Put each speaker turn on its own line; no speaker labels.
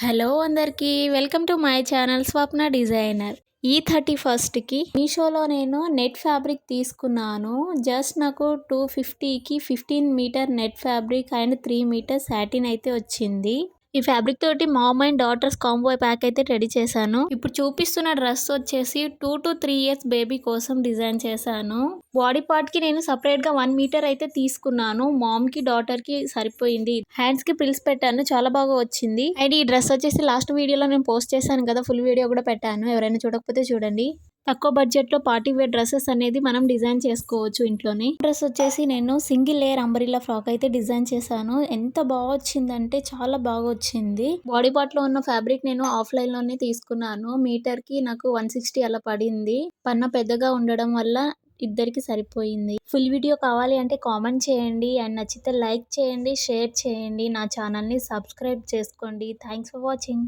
Hello అందరికీ welcome to my channel Swapna designer. ఈ 31కి మీషోలో నేను నెట్ ఫ్యాబ్రిక్ తీసుకున్నాను. జస్ట్ నాకు 250కి 15 meter net fabric and 3 meter satin అయితే వచ్చింది. ఈ ఫ్యాబ్రిక్ తోటి mom and daughters combo pack అయితే రెడీ చేశాను. ఇప్పుడు చూపిస్తున్న డ్రెస్ వచ్చేసి 2 to 3 ఇయర్స్ బేబీ కోసం డిజైన్ చేశాను. బాడీ పార్ట్ కి నేను సపరేట్ గా 1 మీటర్ అయితే తీసుకున్నాను. మామ్ కి డాటర్ కి సరిపోయింది. హ్యాండ్స్ కి ప్రిల్స్ పెట్టాను, చాలా బాగా వచ్చింది. అండ్ ఈ డ్రెస్ వచ్చేసి లాస్ట్ వీడియోలో నేను పోస్ట్ చేశాను కదా, ఫుల్ వీడియో కూడా పెట్టాను. ఎవరైనా చూడకపోతే చూడండి. తక్కువ బడ్జెట్ లో పార్టీ వేర్ డ్రెస్సెస్ అనేది మనం డిజైన్ చేసుకోవచ్చు ఇంట్లోనే. డ్రెస్ వచ్చేసి నేను సింగిల్ లేయర్ అంబ్రెల్లా ఫ్రాక్ అయితే డిజైన్ చేశాను. ఎంత బాగా వచ్చిందంటే చాలా బాగా వచ్చింది. బాడీ పార్ట్ లో ఉన్న ఫ్యాబ్రిక్ నేను ఆఫ్లైన్ లోనే తీసుకున్నాను. మీటర్ కి నాకు 160 అలా పడింది. పన్న పెద్దగా ఉండడం వల్ల ఇద్దరికి సరిపోయింది. ఫుల్ వీడియో కావాలి అంటే కామెంట్ చేయండి అండ్ నచ్చితే లైక్ చేయండి, షేర్ చేయండి. నా ఛానల్ ని సబ్స్క్రైబ్ చేసుకోండి. Thanks for watching.